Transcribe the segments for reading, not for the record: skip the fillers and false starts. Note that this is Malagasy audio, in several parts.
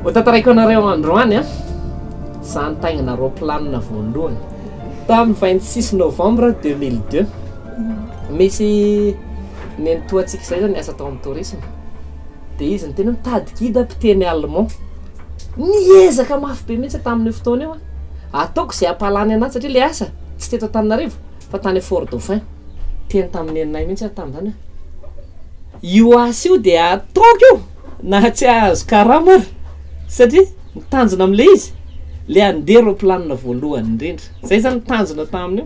ho tantaraiko anareo androany a zanytainana roplanina voalohany tamin'ny 26 novembre 2002 misy nenitoantsika izay zany asa tao amin'ny tourisme dia izy ny tena mitady guide mpiteny allemand niezaka mafy be mihitsy tamin'io fotoana io a ataoko izay ampalany anazy satria le asa tsy teto Antananarivo fa tany Fort Dauphin teny tamin'ny eninay mihitsy a tamin'izany io asa io dia ataoko io na tsy azo karama ary satria mitanjona amin'le izy le andeha roplanina voalohany indrindra zay zany mitanjona tamin'io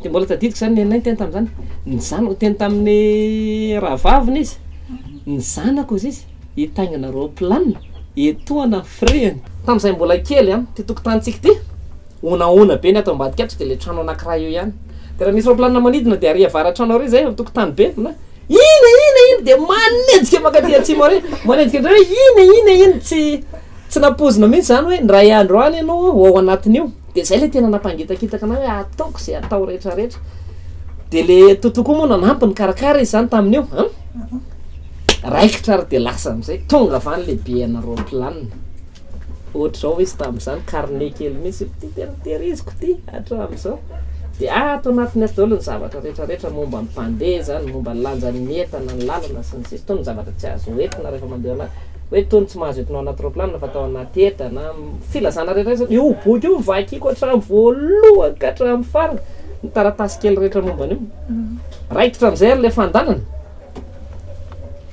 dia mbola tadidiko zany nenay teny tamin'izany ny zanako teny tamin'ny rahavaviny izy ny zanako izy hitaingana roplanina etoana freany tamin'izay mbola kely a ty tokotantsika ty onaona be ny ato ambadikatra dia le trano anankiray io ihany dia raha misy roplanina manidina dia aria avaratrano ary zay tokotany be ina dia manenjika makaty atsimo ary manenjika ndray hoe ina tsy napozina mihitsy zany hoe ndray andro any ianao ao anatin'io dia zay le tena nampangitakitaka na hoe ataoko izay atao rehetrarehetra dia le totokoa moa nanampy ny karakara izy zany tamin'io raikitra ary dia lasa amin'izay tonga avany lehibe ana roplanina ohatra zao izy tamin'izany carnet kely mihitsy ty teriziko ty hatramin'izao dia ato anatiny ato daholo ny zavatra rehetrarehetra momba ny mpandeha zany momba ny lanjany mientana ny lalana sy ny sisy tony zavatra tsy azo entina rehefa mandeha anaty hoe tony tsy mahazo entinao anaty roplanina fa atao anaty entana filazana rehetra io boky io vakiko hatramin'ny voalohany ka hatramin'ny farany ny taratasy kely rehetra momba an'io raikitra amin'izay ary le fandanana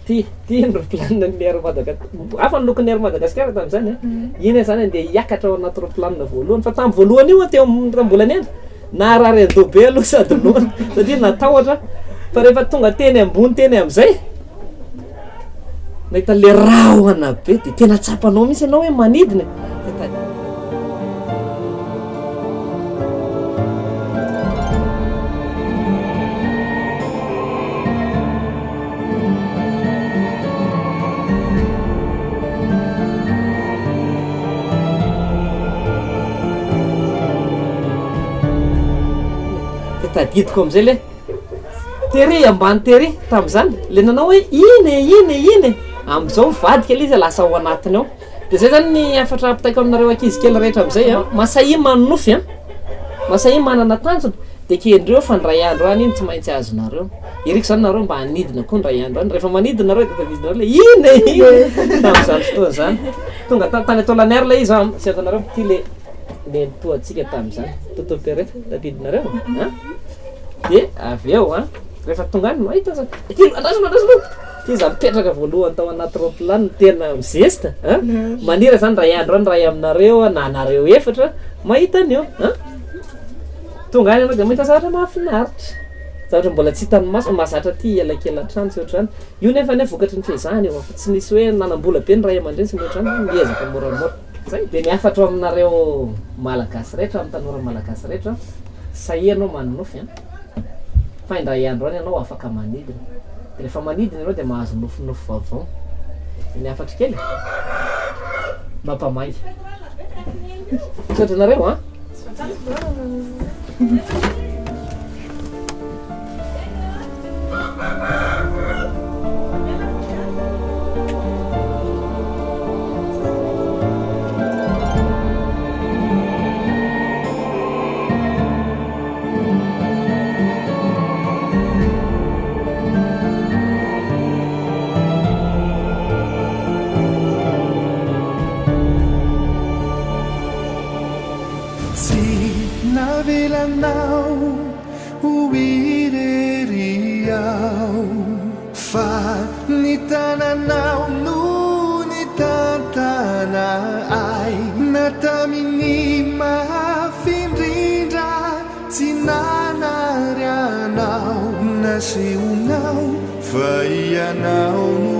ty ny roplanina ny air Madagasikara hafa ny lokony air Madagasikara tamin'izany iny zany andeha hiakatra ao anaty roplanina voalohany fa tamin'ny voalohany io teo raha mbola ny enda na rary andobe aloha sady noana satria natahotra fa rehefa tonga teny ambony teny amin'izay nahita le rahona be dia tena tsapanao mihitsy ianao hoe manidina tadidiko amin'izay le tery ambany tery tamin'izany le nanao hoe iny amin'izao vadika le izy lasa ao anatiny ao dia zay zany ny afatra apitaiko aminareo ankizy kely rehetra amin'izay masahia manonofy masahia manana tanjona dia kendreo fa ndray andro any iny tsy maintsy azonareo iriko zany nareo mba hanidina koa ndray andro any rehefa manidina nareo dia tadidinareo le iny tamin'izany fotoana zany tonga tany atao laniary le izy sy azonareo ty le nenitoantsika tamin'izany totopere tadidinareo dia avy eo rehefa tonga any mahita zany andrasona ty za mipetraka voalohany tao anaty roplanina tena mizesta manira zany ray andro any ray aminareo na anareo efatra mahita an'io tonga any anao dia mahita zavatra mahafinaritra zavatra mbola tsy hitany maso mahazatra ty elakelan-trano sy ohatrany io nefa ny vokatry ny fehizahany eo fa tsy nisy hoe nanambola be ny ray aman-dreny sy ohatrany miezaka moramora zay dia ny afatra aminareo malagasy rehetra amin'ny tanora malagasy rehetra sahianao manonofy fa indray andro any ianao afaka manidina dia rehefa manidina ianao dia mahazo nofonofy vaovao ny afatra kely mampamay sotranareo navelanao uireriao fa ni tananao no ni tantana ai natamini mahafindrindra tsy nanarianao naseunao fa ianao